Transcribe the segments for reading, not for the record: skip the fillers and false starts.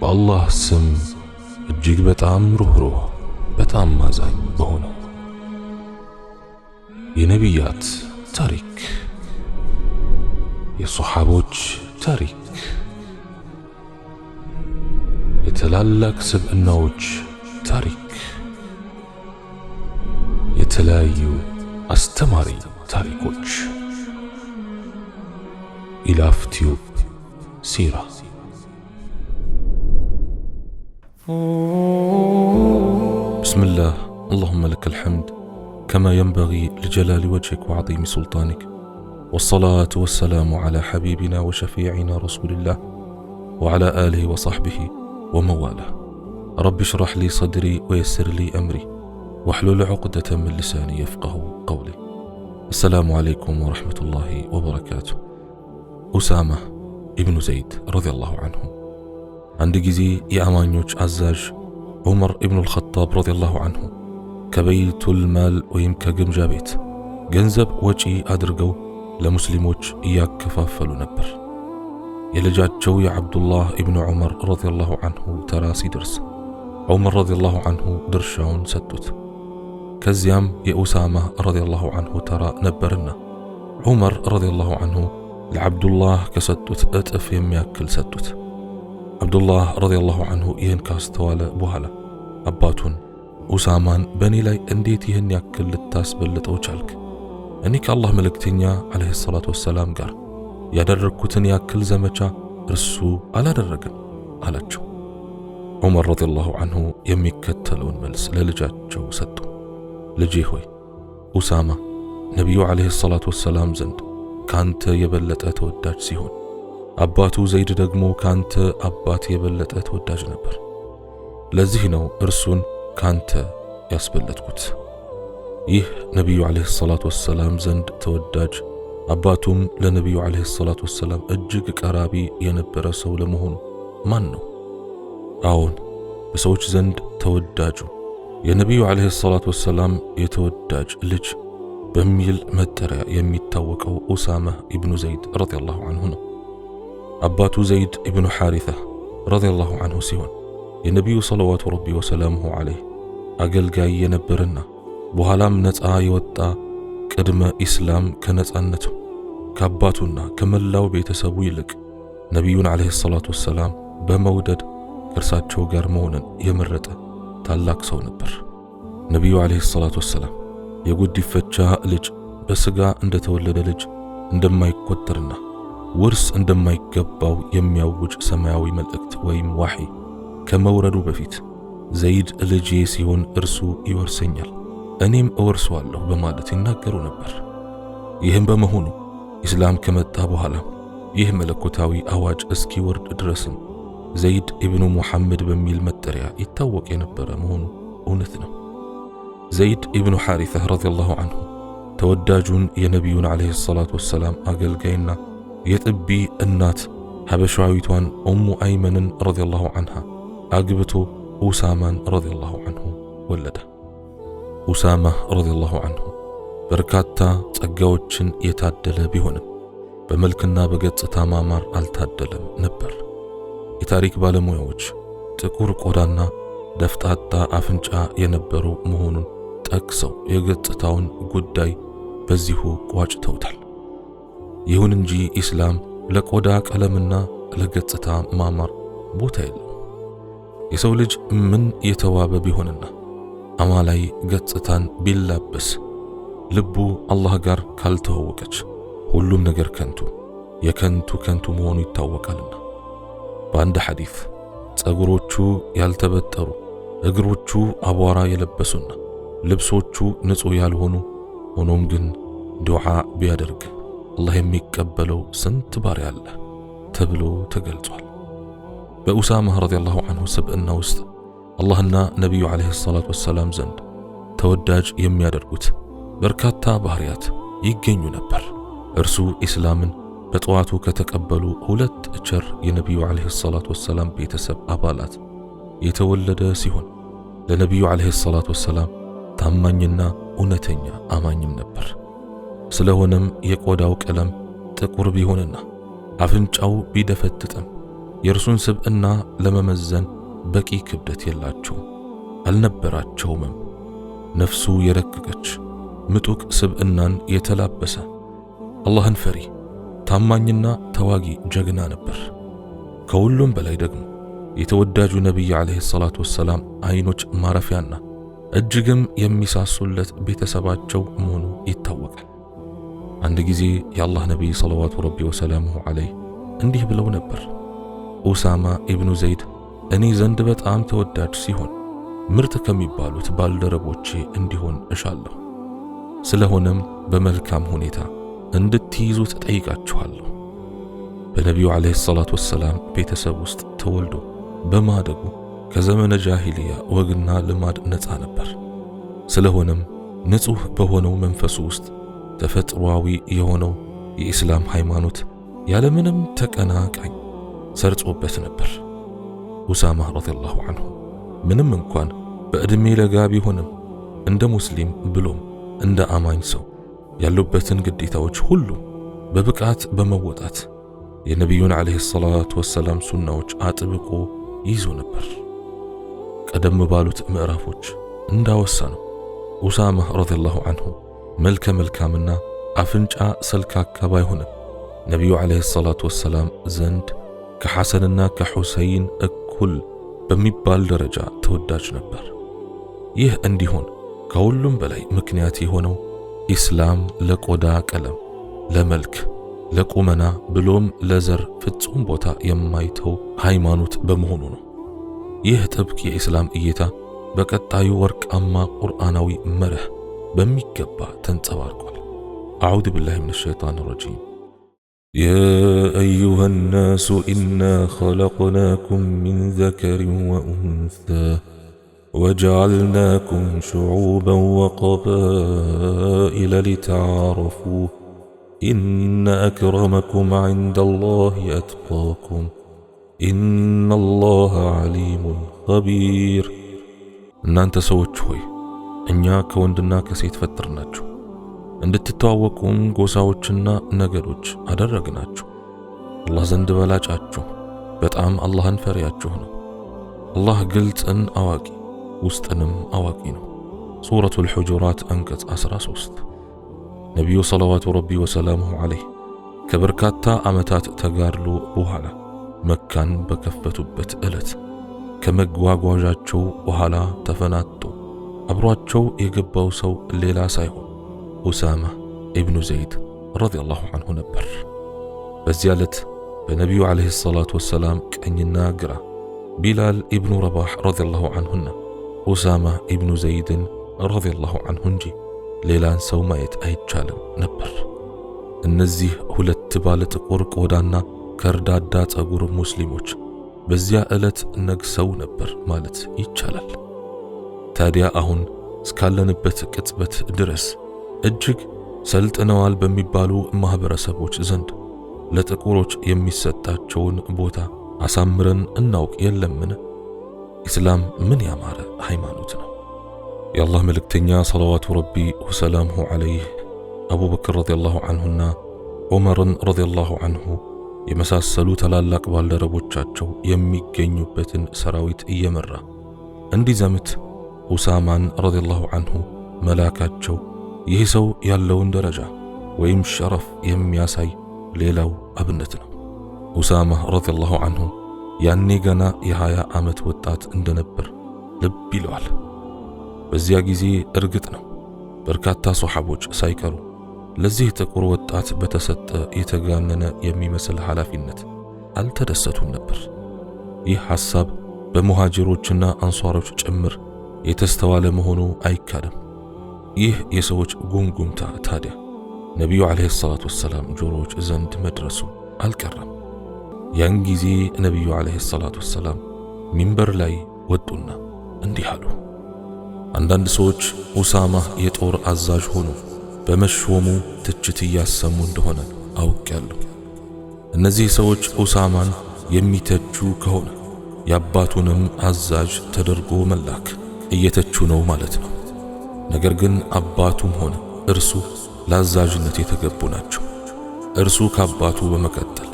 በአላህ ስም እጅግ በጣም ሩህሩህ በጣም አዛኝ በሆነው የነቢያት ታሪክ የሶሐቦች ታሪክ የታላላቅ ስብዕናዎች ታሪክ የተለያዩ አስተማሪ ታሪኮች ኢላፍ ቲዩብ ሲራ بسم الله اللهم لك الحمد كما ينبغي لجلال وجهك وعظيم سلطانك والصلاة والسلام على حبيبنا وشفيعنا رسول الله وعلى آله وصحبه ومواله رب اشرح لي صدري ويسر لي أمري واحلل عقدة من لساني يفقه قولي السلام عليكم ورحمة الله وبركاته أسامة ابن زيد رضي الله عنه عند جزي يأمانيوش عزاج عمر ابن الخطاب رضي الله عنه كبيت المال ويمكا جمجا بيت جنزب وجي أدرقو لمسلموش إياك كفافلو نبر يلجات جوي عبد الله ابن عمر رضي الله عنه تراسي درس عمر رضي الله عنه درشاون ستوت كزيام يا أسامة رضي الله عنه ترى نبرنا عمر رضي الله عنه لعبد الله كستوت أتف يمياكل ستوت عبد الله رضي الله عنه ينكاس توالى بوهلا أباتون أسامان بني لاي انديت يهن ياكل للتاس بلتو چالك انيك الله ملكتنيا عليه الصلاة والسلام قال يادركوتن ياكل زمچا رسو على درقن على جو عمر رضي الله عنه يميكتلون ملس للجات جو ستو لجي هوي أسامة نبيو عليه الصلاة والسلام زند كانت يبلت أتوداج سيهون አባቱ ዘይድ ደግሞ ካንተ አባት የበለጠ ተወዳጅ ነበር ለዚህ ነው እርሱን ካንተ ያስበለጥኩት ይህ ነብዩ አለይሂ ሰላቱ ወሰለም ዘንድ ተወዳጅ አባቱም ለነብዩ አለይሂ ሰላቱ ወሰለም እጅግ ቀራቢ የነበረ ሰው ለመሆኑ ማን ነው አሁን በሰዎች ዘንድ ተወዳጁ የነብዩ አለይሂ ሰላቱ ወሰለም የተወዳጅ ልጅ በሚል መጠሪያ የሚታወቀው ኡሳማ ኢብኑ ዘይድ ረዲየላሁ ዐንሁ ነው አባቱ ዘይድ ኢብኑ ሐሪታ ረዲየላሁ ዐንሁ ሲሆን የነብዩ ሰለዋቱ ረቢ ወሰላሙሁ ዐለይሂ አገልጋይ የነበረና በኋላም ነፃ የወጣ ቅድመ ኢስላም ከነፃነቱ ከአባቱና ከመላው ቤተሰቡ ይልቅ ነብዩን ዐለይሂ ሰላቱ ወሰላም በመውደድ ከእርሳቸው ጋር መሆንን የመረጠ ታላቅ ሰው ነበር ነብዩ ዐለይሂ ሰላቱ ወሰላም የጉዲፈቻ ልጅ በስጋ እንደተወለደ ልጅ እንደማይቆጠርና ውርስ እንደማይገባው የሚያውጅ ሰማያዊ መልእክት ወይም ዋሂ ከመውረዱ በፊት ዘይድ ልጄ ሲሆን እርሱ ይወርሰኛል እኔም እወርሰዋለሁ በማለት ይናገሩ ነበር ይህም በመሆኑ ኢስላም ከመጣ በኋላ ይህ መለኮታዊ አዋጅ እስኪወርድ ድረስም ዘይድ ኢብኑ ሙሐመድ በሚል መጠሪያ ይታወቅ የነበረ መሆኑ እውነት ነው ዘይድ ኢብኑ ሐሪታ ረዲየላሁ ዐንሁ ተወዳጁን የነብዩን ዐለይሂ ሰላቱ ወሰላም አገልጋይና የጥቢ እናት ሐበሻዊቷን ኡሙ አይመንን ረዲየላሁ ዐንሃ አግብቶ ኡሳማን ረዲየላሁ ዐንሁ ወለደ ኡሳማ ረዲየላሁ ዐንሁ በርካታ ጸጋዎችን የታደለ ቢሆንም በመልክና በገጽታ ማማር አልታደለም ነበር የታሪክ ባለሙያዎች ጥቁር ቆዳና ደፍጣጣ አፍንጫ የነበሩ መሆኑን ጠቅሰው የገጽታውን ጉዳይ በዚሁ ቋጭተውታል ይሁን እንጂ ኢስላም ለቆዳ ቀለምና ለገጽታ ማማር ቦታ የለው የሰው ልጅ ምን የተዋበ ቢሆንና አማላይ ገጽታን ቢላበስ ልቡ አላህ ጋር ካልተዋወቀች ሁሉም ነገር ከንቱ መሆኑ ይታወቃልና በአንድ ሐዲስ ጸጉሮቹ ያልተበጠሩ እግሮቹ አቧራ የለበሱና ልብሶቹ ንጹህ ያልሆኑ ሆኖም ግን ዱዓ ቢያደርግ አላህ የሚቀበለው ስንት ባሪያ አለ ተብሎ ተገልጿል በኡሳማ ረዲየላሁ ዐንሁ ስብዕና ውስጥ አላህና ነብዩ ዐለይሂ ሰላቱ ወሰላም ዘንድ ተወዳጅ የሚያደርጉት በርካታ ባህሪያት ይገኙ ነበር እርሱ ኢስላምን በጠዋቱ ከተቀበሉ ሁለት ቸር የነብዩ ዐለይሂ ሰላቱ ወሰላም ቤተሰብ አባላት የተወለደ ሲሆን ለነብዩ ዐለይሂ ሰላቱ ወሰላም ታማኝና እውነተኛ አማኝም ነበር ስለሆነም የቆዳው ቀለም ጥቁር ቢሆንና አፍንጫው ቢደፈጥጥም የእርሱን ስብዕና ለመመዘን በቂ ክብደት የላቸውም፣ አልነበራቸውምም። ነፍሱ የረቀቀች ምጡቅ ስብዕናን የተላበሰ አላህን ፈሪ ታማኝና ተዋጊ ጀግና ነበር። ከሁሉም በላይ ደግሞ የተወዳጁ ነቢይ ዓለይሂ ሰላቱ ወሰላም አይኖች ማረፊያና እጅግም የሚሳሱለት ቤተሰባቸው መሆኑ ይታወቃል። አንድ ጊዜ የአላህ ነቢይ ሰለዋቱ ረቢ ወሰላሙሁ ዓለይህ እንዲህ ብለው ነበር፣ ኡሳማ ኢብኑ ዘይድ እኔ ዘንድ በጣም ተወዳጅ ሲሆን ምርጥ ከሚባሉት ባልደረቦቼ እንዲሆን እሻለሁ። ስለሆነም በመልካም ሁኔታ እንድትይዙት ጠይቃችኋለሁ። በነቢዩ ዓለይሂ ሰላቱ ወሰላም ቤተሰብ ውስጥ ተወልዶ በማደጉ ከዘመነ ጃሂልያ ወግና ልማድ ነፃ ነበር። ስለሆነም ንጹሕ በሆነው መንፈሱ ውስጥ ተፈጥሯዊ የሆነው የኢስላም ሃይማኖት ያለምንም ተቀናቃኝ ሰርጾበት ነበር። ኡሳማ ረዲየላሁ ዐንሁ ምንም እንኳን በዕድሜ ለጋ ቢሆንም እንደ ሙስሊም ብሎም እንደ አማኝ ሰው ያሉበትን ግዴታዎች ሁሉ በብቃት በመወጣት የነቢዩን ዓለይሂ ሰላቱ ወሰላም ሱናዎች አጥብቆ ይዞ ነበር። ቀደም ባሉት ምዕራፎች እንዳወሳነው ኡሳማ ረዲየላሁ ዐንሁ መልከ መልካምና አፍንጫ ሰልካካ ባይሆንም ነቢዩ ዓለይሂ ሰላቱ ወሰላም ዘንድ ከሐሰንና ከሑሰይን እኩል በሚባል ደረጃ ተወዳጅ ነበር። ይህ እንዲሆን ከሁሉም በላይ ምክንያት የሆነው ኢስላም ለቆዳ ቀለም፣ ለመልክ፣ ለቁመና ብሎም ለዘር ፍጹም ቦታ የማይተው ሃይማኖት በመሆኑ ነው። ይህ ጥብቅ የኢስላም እይታ በቀጣዩ ወርቃማ ቁርአናዊ መርህ በሚገባ ተንጸባርቋል። አዑዙ ቢላሂ ሚነ ሸይጣን ረጂም يا أيها الناس إنا خلقناكم من ذكر وأنثى وجعلناكم شعوبا وقبائل لتعارفوا إن أكرمكم عند الله أتقاكم إن الله عليم خبير እናንተ ሰዎች ሆይ እኛ ከወንድና ከሴት ፈጠርናችሁ እንድትተዋወቁም ጎሳዎችና ነገዶች አደረግናችሁ። አላህ ዘንድ በላጫችሁ በጣም አላህን ፈሪያችሁ ነው። አላህ ግልጽን አዋቂ ውስጥንም አዋቂ ነው። ሱረቱል ሁጁራት አንቀጽ 13። ነቢዩ ሰለዋቱ ረቢ ወሰላሙሁ ዐለይህ ከበርካታ ዓመታት ተጋድሎ በኋላ መካን በከፈቱበት ዕለት ከመጓጓዣቸው በኋላ ተፈናጦ አብሯቸው የገባው ሰው ሌላ ሳይሆን ኡሳማ ኢብኑ ዘይድ ረዲየላሁ ዐንሁ ነበር። በዚያ ዕለት በነቢዩ ዓለይሂ ሰላቱ ወሰላም ቀኝና ግራ ቢላል ኢብኑ ረባህ ረዲየላሁ ዐንሁና ኡሳማ ኢብኑ ዘይድን ረዲየላሁ ዐንሁ እንጂ ሌላን ሰው ማየት አይቻልም ነበር። እነዚህ ሁለት ባለ ጥቁር ቆዳና ከርዳዳ ጸጉር ሙስሊሞች በዚያ ዕለት ነግሰው ነበር ማለት ይቻላል። ታዲያ አሁን እስካለንበት ቅጽበት ድረስ እጅግ ሰልጥነዋል በሚባሉ ማህበረሰቦች ዘንድ ለጥቁሮች የሚሰጣቸውን ቦታ አሳምረን እናውቅ የለምን? ኢስላም ምን ያማረ ሃይማኖት ነው! የአላህ መልእክተኛ ሰለዋቱ ረቢ ወሰላሙሁ ዐለይህ አቡበክር ረዲየላሁ ዐንሁና ዑመርን ረዲየላሁ ዐንሁ የመሳሰሉ ታላላቅ ባልደረቦቻቸው የሚገኙበትን ሰራዊት እየመራ እንዲዘምት ኡሳማን ረዲየላሁ ዐንሁ መላካቸው ይህ ሰው ያለውን ደረጃ ወይም ሸረፍ የሚያሳይ ሌላው አብነት ነው። ኡሳማ ረዲየላሁ ዐንሁ ያኔ ገና የ20 ዓመት ወጣት እንደነበር ልብ ይለዋል። በዚያ ጊዜ እርግጥ ነው በርካታ ሶሐቦች ሳይቀሩ ለዚህ ጥቁር ወጣት በተሰጠ የተጋነነ የሚመስል ኃላፊነት አልተደሰቱም ነበር። ይህ ሐሳብ በሙሃጅሮችና አንሷሮች ጭምር የተስተዋለ መሆኑ አይካድም። ይህ የሰዎች ጉምጉምታ ታዲያ ነቢዩ ዓለይሂ ሰላቱ ወሰላም ጆሮዎች ዘንድ መድረሱ አልቀረም። ያን ጊዜ ነቢዩ ዓለይሂ ሰላቱ ወሰላም ሚንበር ላይ ወጡና እንዲህ አሉ። አንዳንድ ሰዎች ኡሳማ የጦር አዛዥ ሆኖ በመሾሙ ትችት እያሰሙ እንደሆነ አውቄያለሁ። እነዚህ ሰዎች ኡሳማን የሚተቹ ከሆነ የአባቱንም አዛዥ ተደርጎ መላክ እየተቹ ነው ማለት ነው። ነገር ግን አባቱም ሆነ እርሱ ለአዛዥነት የተገቡ ናቸው። እርሱ ከአባቱ በመቀጠል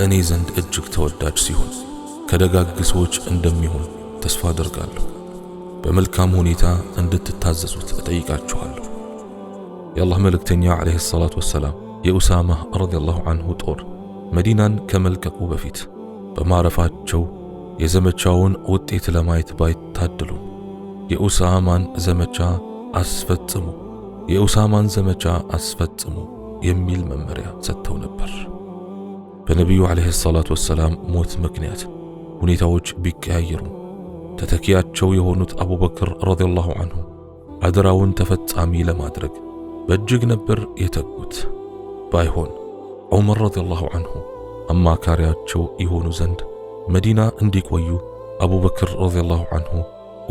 እኔ ዘንድ እጅግ ተወዳጅ ሲሆን ከደጋግ ሰዎች እንደሚሆን ተስፋ አደርጋለሁ። በመልካም ሁኔታ እንድትታዘዙት እጠይቃችኋለሁ። የአላህ መልእክተኛ ዓለይሂ ሰላቱ ወሰላም የኡሳማ ረዲየላሁ ዐንሁ ጦር መዲናን ከመልቀቁ በፊት በማረፋቸው የዘመቻውን ውጤት ለማየት ባይታደሉም የኡሳማን ዘመቻ አስፈጽሙ የሚል መመሪያ ሰጥተው ነበር። በነቢዩ ዓለይሂ ሰላቱ ወሰላም ሞት ምክንያት ሁኔታዎች ቢቀያየሩም ተተኪያቸው የሆኑት አቡበክር ረዲየላሁ ዐንሁ አደራውን ተፈጻሚ ለማድረግ በእጅግ ነበር የተጉት። ባይሆን ዑመር ረዲየላሁ ዐንሁ አማካሪያቸው ይሆኑ ዘንድ መዲና እንዲቆዩ አቡበክር ረዲየላሁ ዐንሁ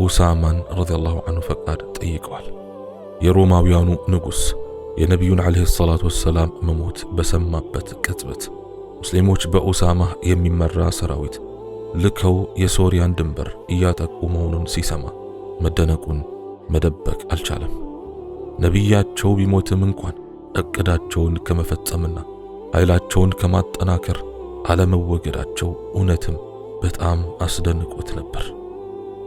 ኡሳማን ረዲየላሁ ዐንሁ ፈቃድ ጠይቀዋል። የሮማውያኑ ንጉሥ የነቢዩን ዓለይሂ ሰላቱ ወሰላም መሞት በሰማበት ቅጽበት ሙስሊሞች በኡሳማ የሚመራ ሰራዊት ልከው የሶሪያን ድንበር እያጠቁ መሆኑን ሲሰማ መደነቁን መደበቅ አልቻለም። ነቢያቸው ቢሞትም እንኳን እቅዳቸውን ከመፈጸምና ኃይላቸውን ከማጠናከር አለመወገዳቸው እውነትም በጣም አስደንቆት ነበር።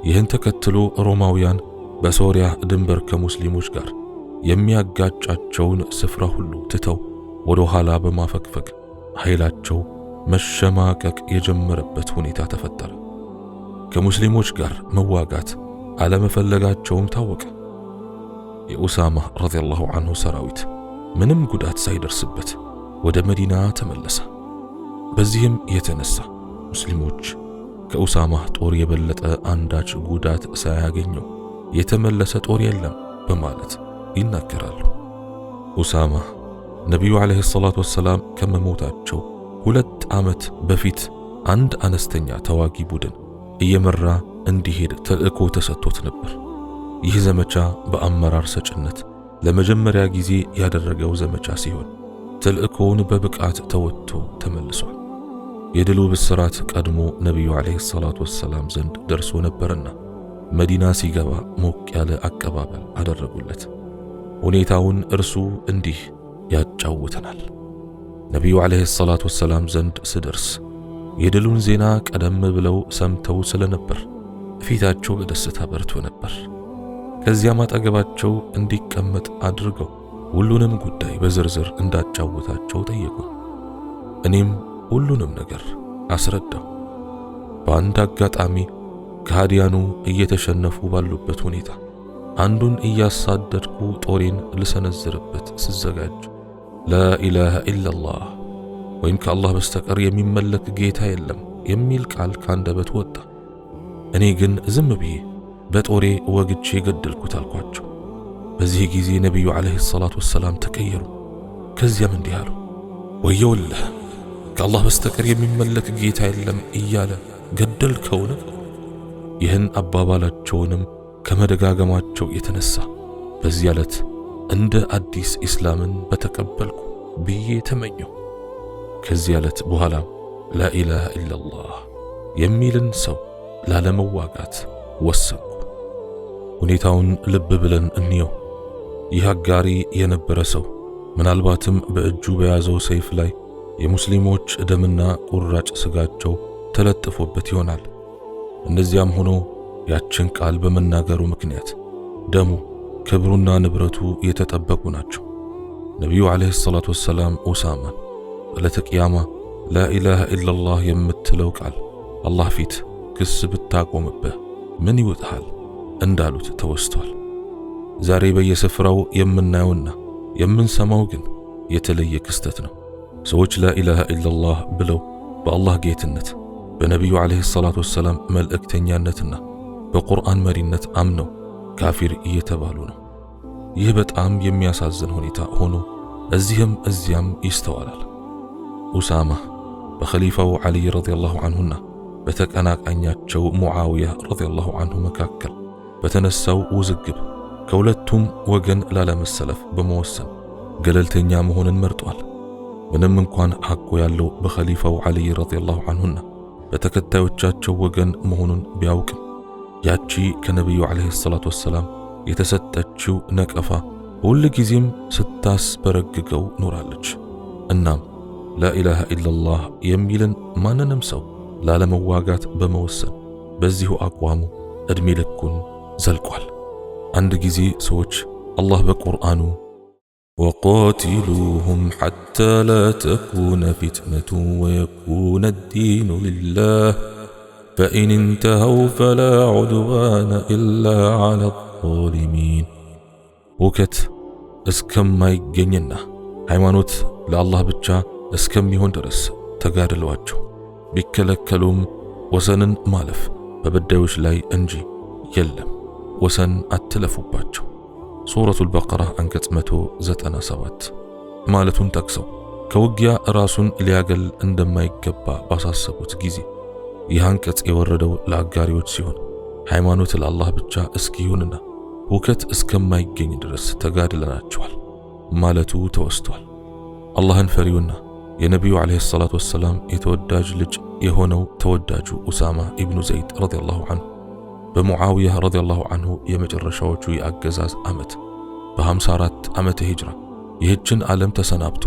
ይህን ተከትሎ ሮማውያን በሶሪያ ድንበር ከሙስሊሞች ጋር የሚያጋጫቸውን ስፍራ ሁሉ ትተው ወደ ኋላ በማፈግፈግ ኃይላቸው መሸማቀቅ የጀመረበት ሁኔታ ተፈጠረ። ከሙስሊሞች ጋር መዋጋት አለመፈለጋቸውም ታወቀ። የኡሳማ ረዲየላሁ ዐንሁ ሰራዊት ምንም ጉዳት ሳይደርስበት ወደ መዲና ተመለሰ። በዚህም የተነሳ ሙስሊሞች ከኡሳማ ጦር የበለጠ አንዳች ጉዳት ሳያገኘው የተመለሰ ጦር የለም በማለት ይናገራሉ። ኡሳማ ነቢዩ ዓለይሂ ሰላቱ ወሰላም ከመሞታቸው 2 ዓመት በፊት አንድ አነስተኛ ተዋጊ ቡድን እየመራ እንዲሄድ ተልእኮ ተሰጥቶት ነበር። ይህ ዘመቻ በአመራር ሰጭነት ለመጀመሪያ ጊዜ ያደረገው ዘመቻ ሲሆን ተልእኮውን በብቃት ተወጥቶ ተመልሷል። የድሉ ብስራት ቀድሞ ነቢዩ ዓለይሂ ሰላቱ ወሰላም ዘንድ ደርሶ ነበርና መዲና ሲገባ ሞቅ ያለ አቀባበል አደረጉለት። ሁኔታውን እርሱ እንዲህ ያጫውተናል። ነቢዩ ዓለይሂ ሰላቱ ወሰላም ዘንድ ስደርስ የድሉን ዜና ቀደም ብለው ሰምተው ስለነበር ፊታቸው በደስታ በርቶ ነበር። ከዚያም አጠገባቸው እንዲቀመጥ አድርገው ሁሉንም ጉዳይ በዝርዝር እንዳጫውታቸው ጠየቁ። እኔም ሁሉንም ነገር አስረዳው። በአንድ አጋጣሚ ከሃዲያኑ እየተሸነፉ ባሉበት ሁኔታ አንዱን እያሳደድኩ ጦሬን ልሰነዝርበት ስዘጋጅ ላኢላሃ ኢላላህ ወይም ከአላህ በስተቀር የሚመለክ ጌታ የለም የሚል ቃል ካንደበት ወጣ። እኔ ግን ዝም ብዬ በጦሬ ወግቼ ገደልኩት አልኳቸው። በዚህ ጊዜ ነቢዩ ዓለይሂ ሰላቱ ወሰላም ተቀየሩ። ከዚያም እንዲህ አሉ፣ ወየውልህ ከአላህ በስተቀር የሚመለክ ጌታ የለም እያለ ገደልከውን? ይህን አባባላቸውንም ከመደጋገማቸው የተነሳ በዚህ ዕለት እንደ አዲስ ኢስላምን በተቀበልኩ ብዬ ተመኘው። ከዚህ ዕለት በኋላ ላኢላሃ ኢላላህ የሚልን ሰው ላለመዋጋት ወሰንኩ። ሁኔታውን ልብ ብለን እንየው። ይህ አጋሪ የነበረ ሰው ምናልባትም በእጁ በያዘው ሰይፍ ላይ የሙስሊሞች ደምና ቁራጭ ስጋቸው ተለጥፎበት ይሆናል። እንደዚያም ሆኖ ያችን ቃል በመናገሩ ምክንያት ደሙ ክብሩና ንብረቱ የተጠበቁ ናቸው። ነቢዩ ዓለይሂ ሰላቱ ወሰላም ኡሳማን በዕለተ ቂያማ ላኢላሃ ኢላላህ የምትለው ቃል አላህ ፊት ክስ ብታቆምብህ ምን ይውጥሃል እንዳሉት ተወስቷል። ዛሬ በየስፍራው የምናየውና የምንሰማው ግን የተለየ ክስተት ነው። ሰዎች ላኢላሃ ኢላላህ ብለው በአላህ ጌትነት በነቢዩ ዓለይሂ ሰላቱ ወሰላም መልእክተኛነትና በቁርአን መሪነት አምነው ካፊር እየተባሉ ነው። ይህ በጣም የሚያሳዝን ሁኔታ ሆኖ እዚህም እዚያም ይስተዋላል። ኡሳማ በኸሊፋው ዓሊ ረዲየላሁ ዐንሁና በተቀናቃኛቸው ሙዓዊያ ረዲየላሁ ዐንሁ መካከል በተነሳው ውዝግብ ከሁለቱም ወገን ላለመሰለፍ በመወሰን ገለልተኛ መሆንን መርጧል። ምንም እንኳን ሐቁ ያለው በኸሊፋው ዓሊ ረዲየላሁ ዐንሁና በተከታዮቻቸው ወገን መሆኑን ቢያውቅም ያቺ ከነቢዩ ዓለይሂ ሰላቱ ወሰላም የተሰጠችው ነቀፋ ሁል ጊዜም ስታስበረግገው ኖራለች። እናም ላኢላሃ ኢላላህ የሚልን ማንንም ሰው ላለመዋጋት በመወሰን በዚሁ አቋሙ እድሜ ልኩን ዘልቋል። አንድ ጊዜ ሰዎች አላህ በቁርአኑ وقاتلوهم حتى لا تكون فتنة ويكون الدين لله فإن انتهوا فلا عدوان إلا على الظالمين وكت اسكما يجنينا ሃይማኖት ለአላህ ብቻ እስከሚሆን ድረስ ተጋድለዋቸው ቢከለከሉም ወሰንን ማለፍ በበዳዮች ላይ እንጂ የለም ወሰን አትለፉባቸው። ሱረቱል በቀራ አንቀጽ 197 ማለቱን ጠቅሰው ከውጊያ ራሱን ሊያገል እንደማይገባ ባሳሰቡት ጊዜ ይህ አንቀጽ የወረደው ለአጋሪዎች ሲሆን ሃይማኖት ለአላህ ብቻ እስኪሆንና ሁከት እስከማይገኝ ድረስ ተጋድለናቸዋል ማለቱ ተወስቷል። አላህን ፈሪውና የነቢዩ ዓለይሂ ሰላቱ ወሰላም የተወዳጅ ልጅ የሆነው ተወዳጁ ኡሳማ ኢብኑ ዘይድ ረዲየላሁ ዐንሁ በሙዓዊያ ረዲየላሁ ዐንሁ የመጨረሻዎቹ የአገዛዝ ዓመት በ54 ዓመተ ሂጅራ ይህችን ዓለም ተሰናብቶ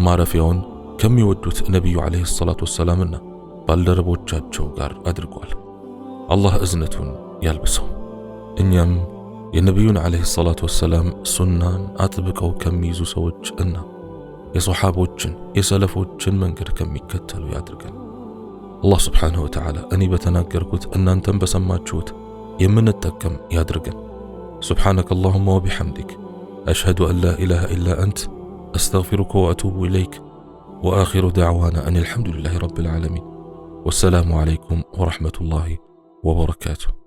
ማረፊያውን ከሚወዱት ነቢዩ ዓለይሂ ሰላቱ ወሰላምና ባልደረቦቻቸው ጋር አድርጓል። አላህ እዝነቱን ያልብሰው። እኛም የነቢዩን ዓለይሂ ሰላቱ ወሰላም ሱናን አጥብቀው ከሚይዙ ሰዎች እና የሶሓቦችን የሰለፎችን መንገድ ከሚከተሉ ያድርገን። አላህ ስብሓንሁ ወተዓላ እኔ በተናገርኩት እናንተም በሰማችሁት የምንጠቀም ያድርገን። سبحانك اللهم وبحمدك أشهد أن لا إله إلا أنت أستغفرك وأتوب إليك وآخر دعوانا أن الحمد لله رب العالمين والسلام عليكم ورحمة الله وبركاته.